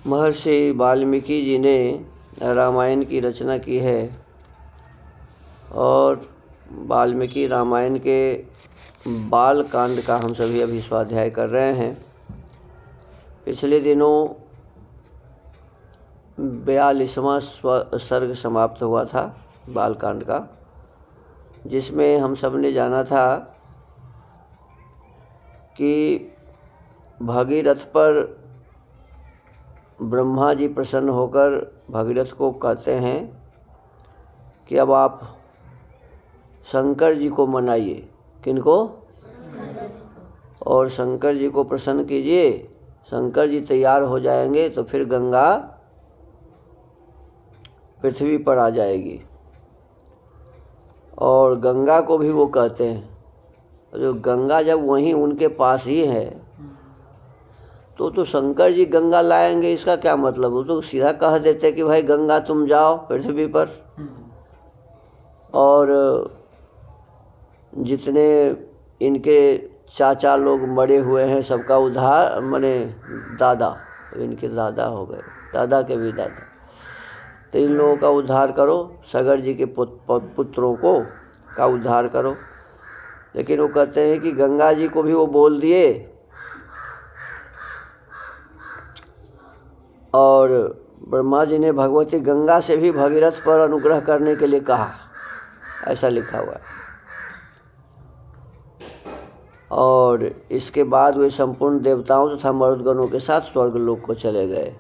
महर्षि वाल्मीकि जी ने रामायण की रचना की है और वाल्मीकि रामायण के बाल कांड का हम सभी अभी स्वाध्याय कर रहे हैं। पिछले दिनों 42वां सर्ग समाप्त हुआ था बाल कांड का, जिसमें हम सब ने जाना था कि भगीरथ पर ब्रह्मा जी प्रसन्न होकर भगीरथ को कहते हैं कि अब आप शंकर जी को मनाइए। किनको? और शंकर जी को प्रसन्न कीजिए। शंकर जी तैयार हो जाएंगे तो फिर गंगा पृथ्वी पर आ जाएगी। और गंगा को भी वो कहते हैं, जो गंगा जब वहीं उनके पास ही है तो शंकर जी गंगा लाएंगे, इसका क्या मतलब? वो तो सीधा कह देते कि भाई गंगा तुम जाओ पृथ्वी पर। और जितने इनके चाचा लोग मरे हुए हैं सबका उद्धार, माने दादा, इनके दादा हो गए, दादा के भी दादा, तो इन लोगों का उद्धार करो, सगर जी के पुत्रों को का उद्धार करो। लेकिन वो कहते हैं कि गंगा जी को भी वो बोल दिए और ब्रह्मा जी ने भगवती गंगा से भी भगीरथ पर अनुग्रह करने के लिए कहा, ऐसा लिखा हुआ है। और इसके बाद वे संपूर्ण देवताओं तथा मरुदगणों के साथ स्वर्गलोक को चले गए।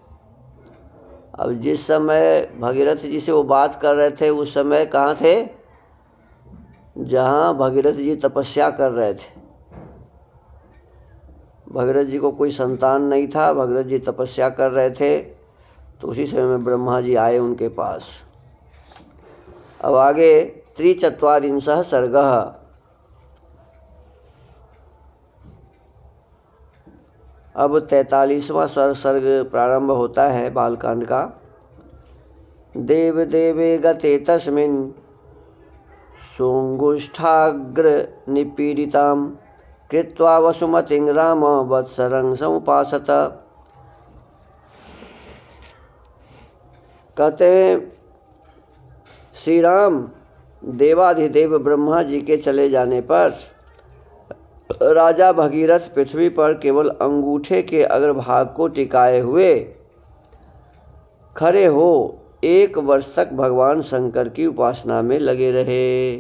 अब जिस समय भगीरथ जी से वो बात कर रहे थे उस समय कहाँ थे? जहाँ भगीरथ जी तपस्या कर रहे थे। भगीरथ जी को कोई संतान नहीं था, भगीरथ जी तपस्या कर रहे थे, तो उसी समय में ब्रह्मा जी आए उनके पास। अब आगे 43 सर्गः। अब 43वां सर्ग प्रारंभ होता है बालकांड का। देव देवे गते तस्मिन् सोऽङ्गुष्ठाग्र निपीडितां कृत्वा वसुमतिं राम वत्सरं समुपासत। कहते हैं श्री राम देवाधिदेव ब्रह्मा जी के चले जाने पर राजा भगीरथ पृथ्वी पर केवल अंगूठे के अग्रभाग को टिकाए हुए खड़े हो 1 वर्ष तक भगवान शंकर की उपासना में लगे रहे।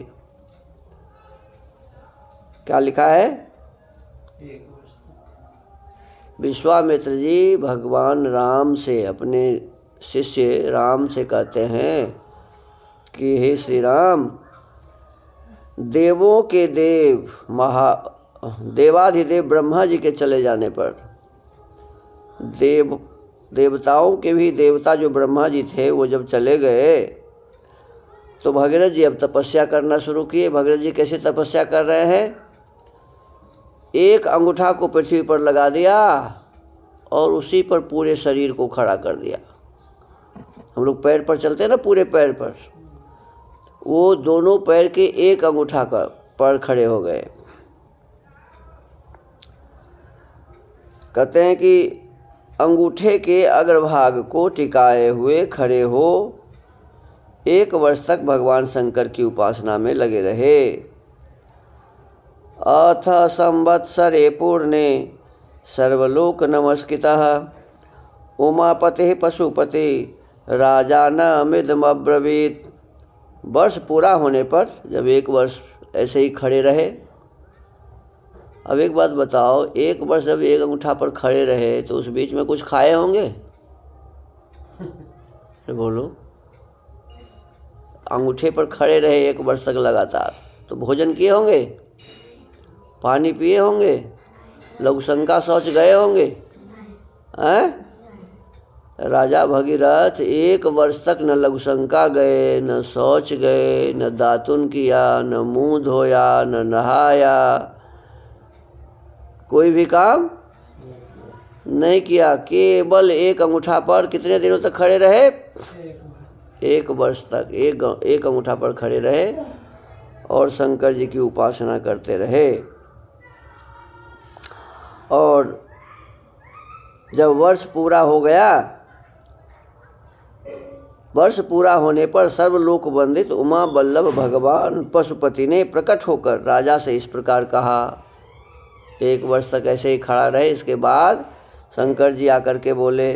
क्या लिखा है? विश्वामित्र जी भगवान राम से, अपने शिष्य राम से कहते हैं कि हे श्री राम, देवों के देव देवाधिदेव ब्रह्मा जी के चले जाने पर देवताओं के भी देवता जो ब्रह्मा जी थे वो जब चले गए तो भगीरथ जी अब तपस्या करना शुरू किए। भगीरथ जी कैसे तपस्या कर रहे हैं? 1 अंगूठा को पृथ्वी पर लगा दिया और उसी पर पूरे शरीर को खड़ा कर दिया। हम लोग पैर पर चलते हैं ना, पूरे पैर पर, वो दोनों पैर के 1 अंगूठा पर खड़े हो गए। कहते हैं कि अंगूठे के अग्रभाग को टिकाए हुए खड़े हो 1 वर्ष तक भगवान शंकर की उपासना में लगे रहे। अथ संवत्सरे पूर्णे सर्वलोक नमस्कृतः उमापते पशुपति राजानमिदमब्रवीत्। वर्ष पूरा होने पर जब 1 वर्ष ऐसे ही खड़े रहे। अब एक बात बताओ, 1 वर्ष जब 1 अंगूठा पर खड़े रहे तो उस बीच में कुछ खाए होंगे? बोलो, अंगूठे पर खड़े रहे 1 वर्ष तक लगातार, तो भोजन किए होंगे, पानी पिए होंगे, लघुशंका शौच गए होंगे हैं? राजा भगीरथ 1 वर्ष तक न लघुशंका गए, न शौच गए, न दातुन किया, न मुंह धोया, न नहाया, कोई भी काम नहीं किया। केवल 1 अंगूठा पर कितने दिनों तक खड़े रहे? 1 वर्ष तक एक अंगूठा पर खड़े रहे और शंकर जी की उपासना करते रहे। और जब वर्ष पूरा हो गया वर्ष पूरा होने पर सर्वलोक वंदित उमा वल्लभ भगवान पशुपति ने प्रकट होकर राजा से इस प्रकार कहा। 1 वर्ष तक ऐसे ही खड़ा रहे। इसके बाद शंकर जी आकर के बोले,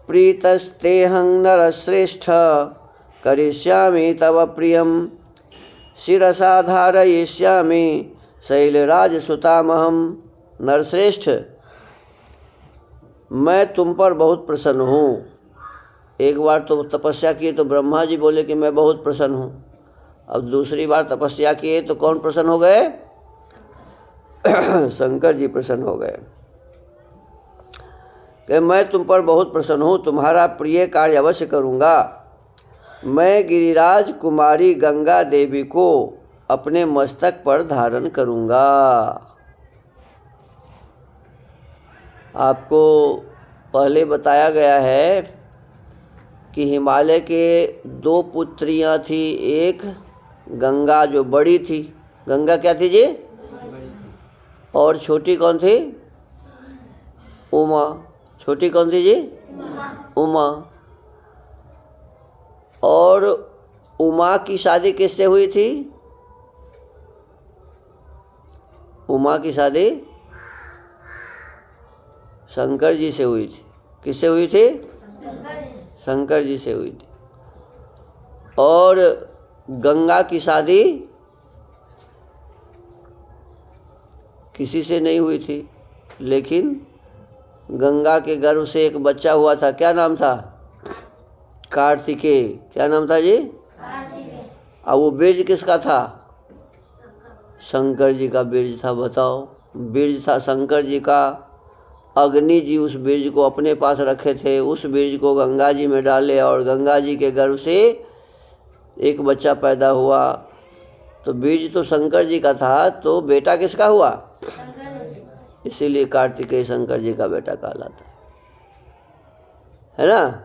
प्रीतस्तेहं नरश्रेष्ठ करिष्यामि तव प्रियं शिरसा धारयिष्यामि शैलराजसुतामहं। नरश्रेष्ठ, मैं तुम पर बहुत प्रसन्न हूँ। एक बार तो तपस्या किए तो ब्रह्मा जी बोले कि मैं बहुत प्रसन्न हूँ। अब दूसरी बार तपस्या किए तो कौन प्रसन्न हो गए? शंकर जी प्रसन्न हो गए कि मैं तुम पर बहुत प्रसन्न हूँ, तुम्हारा प्रिय कार्य अवश्य करूँगा। मैं गिरिराज कुमारी गंगा देवी को अपने मस्तक पर धारण करूँगा। आपको पहले बताया गया है कि हिमालय के 2 पुत्रियाँ थी। एक गंगा जो बड़ी थी, गंगा क्या थी जी? और छोटी कौन थी? उमा। छोटी कौन थी जी? उमा। और उमा की शादी किससे हुई थी? उमा की शादी शंकर जी से हुई थी। किससे हुई थी? शंकर जी से हुई थी। और गंगा की शादी किसी से नहीं हुई थी, लेकिन गंगा के गर्भ से एक बच्चा हुआ था। क्या नाम था? कार्तिकेय। क्या नाम था जी? अब वो बीज किसका था? शंकर जी का बीज था। बताओ, बीज था शंकर जी का। अग्नि जी उस बीज को अपने पास रखे थे। उस बीज को गंगा जी में डाले और गंगा जी के गर्भ से एक बच्चा पैदा हुआ। तो बीज तो शंकर जी का था, तो बेटा किसका हुआ? इसीलिए कार्तिकेय शंकर जी का बेटा कहलाता है ना।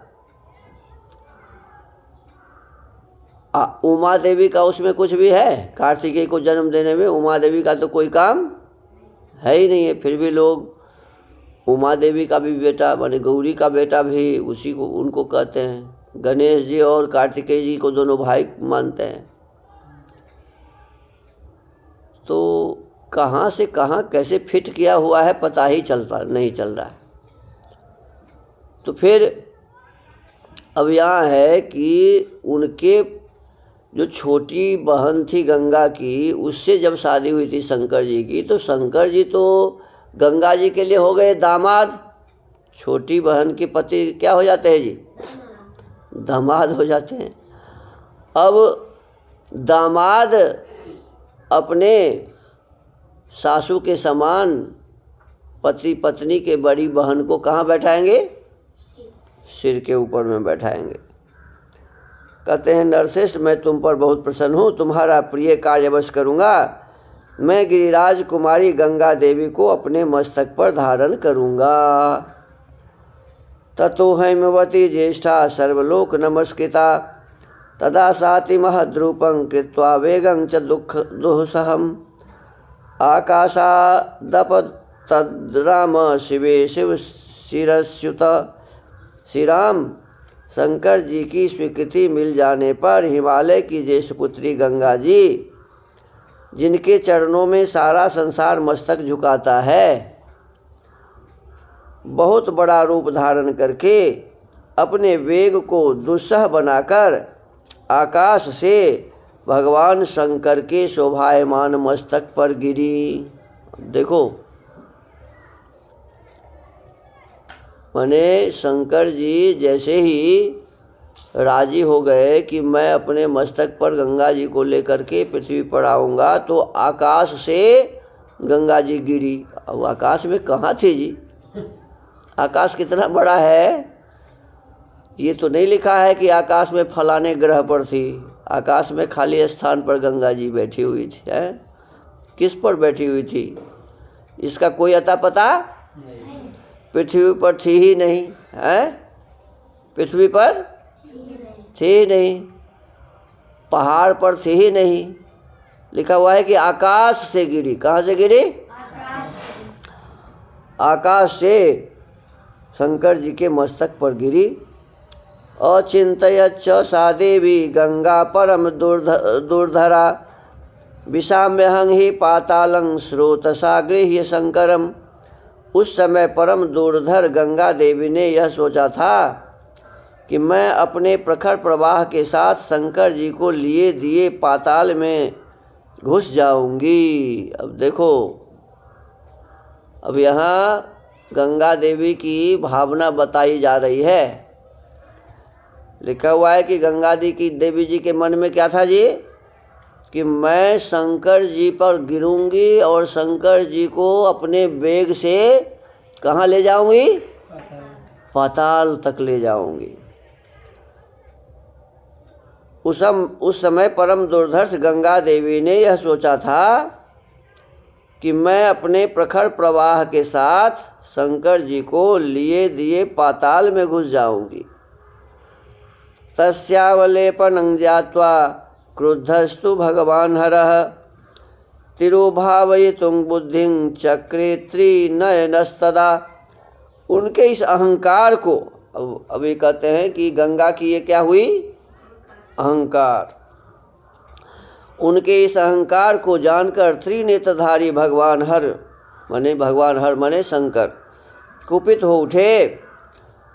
उमा देवी का उसमें कुछ भी है? कार्तिकेय को जन्म देने में उमा देवी का तो कोई काम है ही नहीं है। फिर भी लोग उमा देवी का भी बेटा माने गौरी का बेटा भी उसी को उनको कहते हैं। गणेश जी और कार्तिकेय जी को दोनों भाई मानते हैं। तो कहाँ से कहाँ कैसे फिट किया हुआ है पता ही नहीं चल रहा है। तो फिर अब यहाँ है कि उनके जो छोटी बहन थी गंगा की, उससे जब शादी हुई थी शंकर जी की, तो शंकर जी तो गंगा जी के लिए हो गए दामाद। छोटी बहन के पति क्या हो जाते हैं जी? दामाद हो जाते हैं। अब दामाद अपने सासू के समान पति पत्नी के बड़ी बहन को कहाँ बैठाएंगे? सिर के ऊपर में बैठाएंगे। कहते हैं, नरश्रेष्ठ, मैं तुम पर बहुत प्रसन्न हूँ, तुम्हारा प्रिय कार्य अवश्य करूँगा। मैं गिरिराज कुमारी गंगा देवी को अपने मस्तक पर धारण करूँगा। ततो हैमवती ज्येष्ठा सर्वलोक नमस्कृता तदा साति महद्रूपं कृत्वा वेगं च दुःसहम् आकाशादपतद्राम शिवे शिव शिरस्युत। श्री राम, शंकर जी की स्वीकृति मिल जाने पर हिमालय की ज्येष्ठ पुत्री गंगा जी, जिनके चरणों में सारा संसार मस्तक झुकाता है, बहुत बड़ा रूप धारण करके अपने वेग को दुस्सह बनाकर आकाश से भगवान शंकर के शोभायमान मस्तक पर गिरी। देखो, माने शंकर जी जैसे ही राजी हो गए कि मैं अपने मस्तक पर गंगा जी को लेकर के पृथ्वी पर आऊँगा, तो आकाश से गंगा जी गिरी। अब आकाश में कहाँ थी जी? आकाश कितना बड़ा है ये तो नहीं लिखा है कि आकाश में फलाने ग्रह पर थी। आकाश में खाली स्थान पर गंगा जी बैठी हुई थी। है किस पर बैठी हुई थी इसका कोई अता पता? पृथ्वी पर थी ही नहीं। है पृथ्वी पर थी ही नहीं, पहाड़ पर थी ही नहीं। लिखा हुआ है कि आकाश से गिरी। कहाँ से गिरी? आकाश से शंकर जी के मस्तक पर गिरी। अचिन्तयच्च सा देवी गंगा परम दुर्धरा विषाम्यहं हि पातालं स्रोतसा गृह्य शंकरम। उस समय परम दुर्धर गंगा देवी ने यह सोचा था कि मैं अपने प्रखर प्रवाह के साथ शंकर जी को लिए दिए पाताल में घुस जाऊंगी। अब देखो, अब यहाँ गंगा देवी की भावना बताई जा रही है। लिखा हुआ है कि गंगा देवी जी के मन में क्या था जी, कि मैं शंकर जी पर गिरूंगी और शंकर जी को अपने वेग से कहाँ ले जाऊंगी, पाताल तक ले जाऊंगी। उस समय परम दुर्धर्ष गंगा देवी ने यह सोचा था कि मैं अपने प्रखर प्रवाह के साथ शंकर जी को लिए दिए पाताल में घुस जाऊंगी। तस्यावलेपनं ज्ञात्वा क्रुद्धस्तु भगवान हरः तिरुभावयितुं बुद्धिं चक्रे त्रिनयनस्तदा। उनके इस अहंकार को, अभी कहते हैं कि गंगा की ये क्या हुई, अहंकार। उनके इस अहंकार को जानकर त्रिनेत्रधारी भगवान हर माने शंकर कुपित हो उठे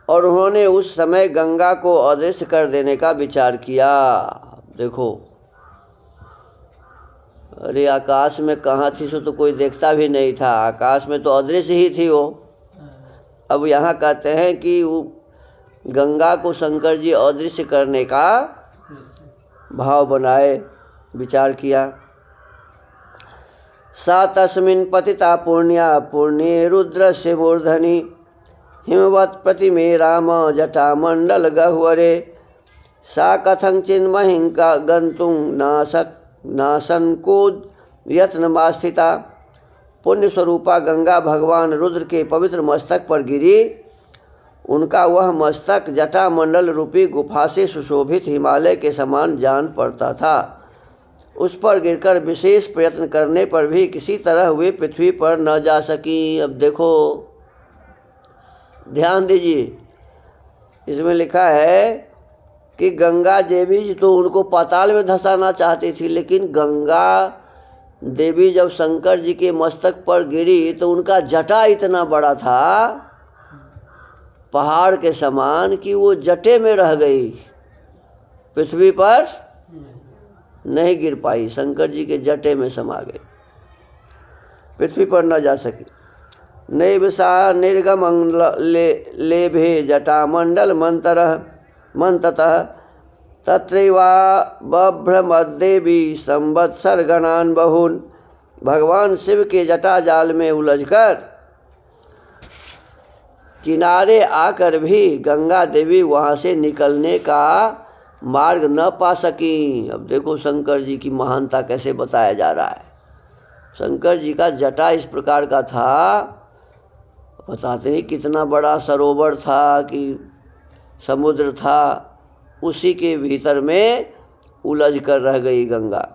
और उन्होंने उस समय गंगा को अदृश्य कर देने का विचार किया। देखो, अरे आकाश में कहाँ थी सो तो कोई देखता भी नहीं था, आकाश में तो अदृश्य ही थी वो। अब यहाँ कहते हैं कि गंगा को शंकर जी अदृश्य करने का भाव बनाए, विचार किया। सा तस्मिन् पतिता पुण्ये रुद्रस्य मूर्धनि हिमवत् प्रतिमे राम जटामण्डल गह्वरे। सा कथं चिन्महिं गन्तुं नासंकोच यत्नमास्थिता। पुण्य स्वरूपा गंगा भगवान रुद्र के पवित्र मस्तक पर गिरी। उनका वह मस्तक जटामंडल रूपी गुफा से सुशोभित हिमालय के समान जान पड़ता था। उस पर गिरकर विशेष प्रयत्न करने पर भी किसी तरह वे पृथ्वी पर न जा सकी। अब देखो, ध्यान दीजिए, इसमें लिखा है कि गंगा देवी जी तो उनको पाताल में धंसाना चाहती थी, लेकिन गंगा देवी जब शंकर जी के मस्तक पर गिरी तो उनका जटा इतना बड़ा था, पहाड़ के समान, कि वो जटे में रह गई, पृथ्वी पर नहीं गिर पाई, शंकर जी के जटे में समा गई, पृथ्वी पर न जा सकी। नैवसा निर्गमं लेभे जटामंडल मंततः तत्रैवा बभ्रमद्देवी संवत्सरगणान् बहून्। भगवान शिव के जटा जाल में उलझकर किनारे आकर भी गंगा देवी वहाँ से निकलने का मार्ग न पा सकी। अब देखो शंकर जी की महानता कैसे बताया जा रहा है। शंकर जी का जटा इस प्रकार का था, बताते हैं कितना बड़ा सरोवर था कि समुद्र था, उसी के भीतर में उलझ कर रह गई गंगा,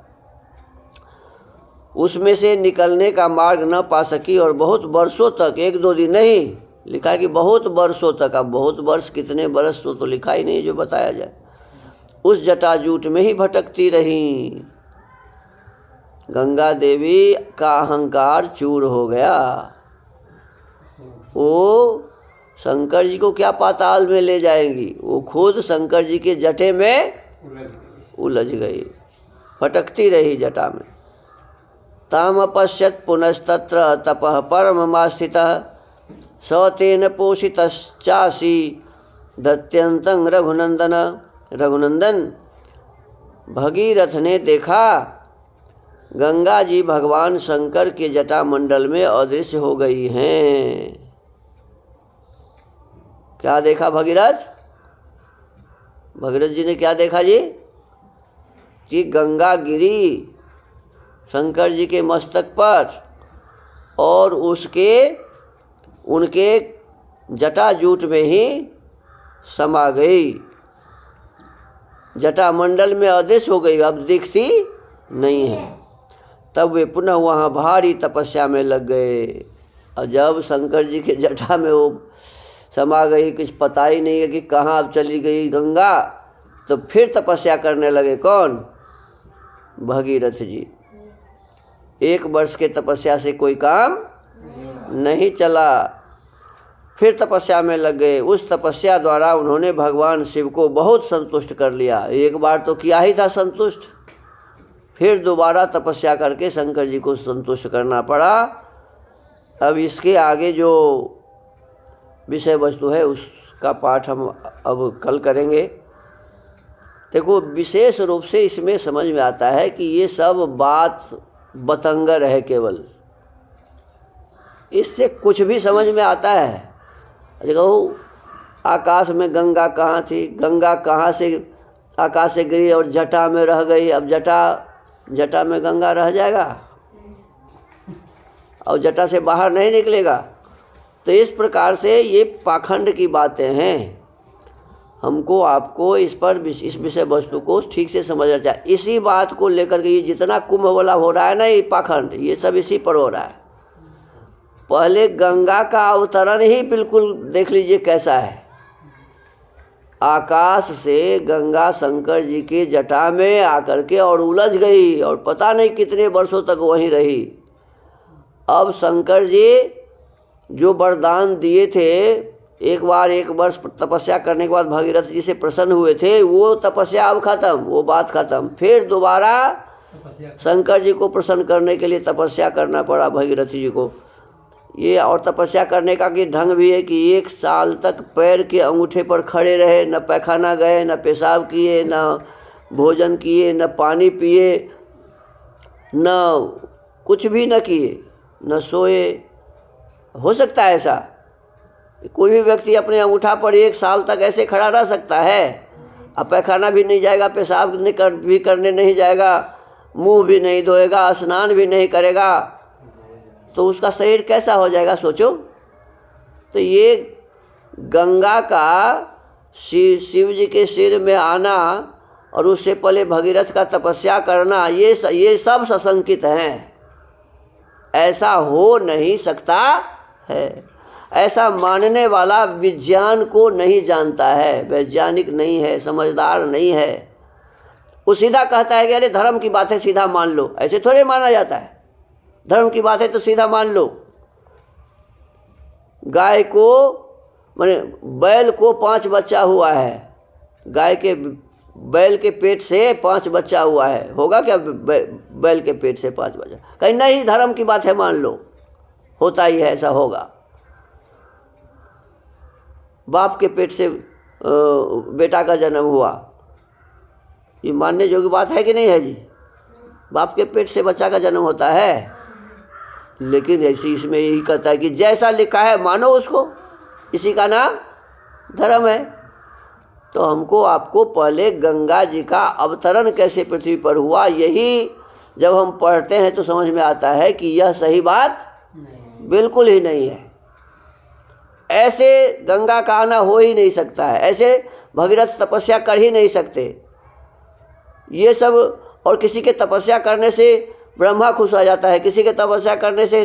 उसमें से निकलने का मार्ग न पा सकी और बहुत वर्षों तक, एक दो दिन नहीं, लिखा है कि बहुत वर्षों तक। अब बहुत वर्ष कितने बरस तो लिखा ही नहीं जो बताया जाए, उस जटाजूट में ही भटकती रही। गंगा देवी का अहंकार चूर हो गया। वो शंकर जी को क्या पाताल में ले जाएंगी, वो खुद शंकर जी के जटे में उलझ गई, भटकती रही जटा में। ताम अपश्यत पुनस्तत्र तपः परममास्थितः स तेन पोषितश्चासी दत्यंतं रघुनंदन। भगीरथ ने देखा गंगा जी भगवान शंकर के जटा मंडल में अदृश्य हो गई हैं। क्या देखा भगीरथ जी ने क्या देखा जी, कि गंगा गिरी शंकर जी के मस्तक पर और उनके जटाजूट में ही समा गई, जटामंडल में अदृश्य हो गई, अब दिखती नहीं है। तब वे पुनः वहाँ भारी तपस्या में लग गए। और जब शंकर जी के जटा में वो समा गई, कुछ पता ही नहीं है कि कहाँ अब चली गई गंगा। तो फिर तपस्या करने लगे। कौन? भगीरथ जी। 1 वर्ष के तपस्या से कोई काम नहीं चला। फिर तपस्या में लग गए। उस तपस्या द्वारा उन्होंने भगवान शिव को बहुत संतुष्ट कर लिया। एक बार तो किया ही था संतुष्ट, फिर दोबारा तपस्या करके शंकर जी को संतुष्ट करना पड़ा। अब इसके आगे जो विषय वस्तु है उसका पाठ हम अब कल करेंगे। देखो, विशेष रूप से इसमें समझ में आता है कि ये सब बात बतंगर है केवल, इससे कुछ भी समझ में आता है। देखो, आकाश में गंगा कहाँ थी, गंगा कहाँ से आकाश से गिरी और जटा में रह गई। अब जटा में गंगा रह जाएगा और जटा से बाहर नहीं निकलेगा। तो इस प्रकार से ये पाखंड की बातें हैं। हमको आपको इस विषय वस्तु को ठीक से समझना चाहिए। इसी बात को लेकर के ये जितना कुंभ वाला हो रहा है ना, ये पाखंड, ये सब इसी पर हो रहा है। पहले गंगा का अवतरण ही बिल्कुल देख लीजिए कैसा है। आकाश से गंगा शंकर जी के जटा में आकर के और उलझ गई और पता नहीं कितने वर्षों तक वहीं रही। अब शंकर जी जो वरदान दिए थे, एक वर्ष तपस्या करने के बाद भगीरथ जी से प्रसन्न हुए थे, वो तपस्या अब खत्म, वो बात खत्म। फिर दोबारा शंकर जी को प्रसन्न करने के लिए तपस्या करना पड़ा भगीरथ जी को। ये और तपस्या करने का कि ढंग भी है कि 1 साल तक पैर के अंगूठे पर खड़े रहे, न पैखाना गए, न पेशाब किए, न भोजन किए, न पानी पिए, न कुछ भी न किए, न सोए। हो सकता है ऐसा? कोई भी व्यक्ति अपने अंगूठा पर 1 साल तक ऐसे खड़ा रह सकता है? अब पैखाना भी नहीं जाएगा, पेशाब भी करने नहीं जाएगा, मुंह भी नहीं धोएगा, स्नान भी नहीं करेगा, तो उसका शरीर कैसा हो जाएगा सोचो। तो ये गंगा का शिव जी के सिर में आना और उससे पहले भगीरथ का तपस्या करना, ये सब सशंकित हैं। ऐसा हो नहीं सकता है। ऐसा मानने वाला विज्ञान को नहीं जानता है, वैज्ञानिक नहीं है, समझदार नहीं है। वो सीधा कहता है कि अरे धर्म की बात है सीधा मान लो। ऐसे थोड़े माना जाता है। धर्म की बात है तो सीधा मान लो। गाय को माने बैल को 5 बच्चा हुआ है, बैल के पेट से 5 बच्चा हुआ है, होगा क्या बैल के पेट से 5 बच्चा? कहीं नहीं, धर्म की बात है मान लो, होता ही है, ऐसा होगा। बाप के पेट से बेटा का जन्म हुआ, ये मानने जोगी बात है कि नहीं है जी? बाप के पेट से बच्चा का जन्म होता है। लेकिन ऐसी इसमें यही कहता है कि जैसा लिखा है मानो उसको, इसी का नाम धर्म है। तो हमको आपको पहले गंगा जी का अवतरण कैसे पृथ्वी पर हुआ, यही जब हम पढ़ते हैं तो समझ में आता है कि यह सही बात बिल्कुल ही नहीं है। ऐसे गंगा का आना हो ही नहीं सकता है, ऐसे भगीरथ तपस्या कर ही नहीं सकते। ये सब, और किसी के तपस्या करने से ब्रह्मा खुश हो जाता है, किसी के तपस्या करने से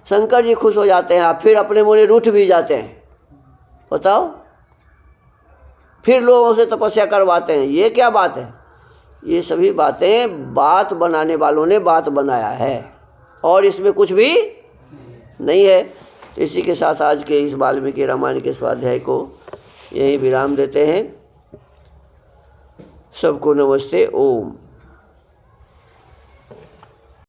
शंकर जी खुश हो जाते हैं, आप फिर अपने मुँह रूठ भी जाते हैं। बताओ, फिर लोगों से तपस्या करवाते हैं। ये क्या बात है? ये सभी बातें बात बनाने वालों ने बात बनाया है और इसमें कुछ भी नहीं है। इसी के साथ आज के इस वाल्मीकि रामायण के स्वाध्याय को यहीं विराम देते हैं। सबको नमस्ते। ओम।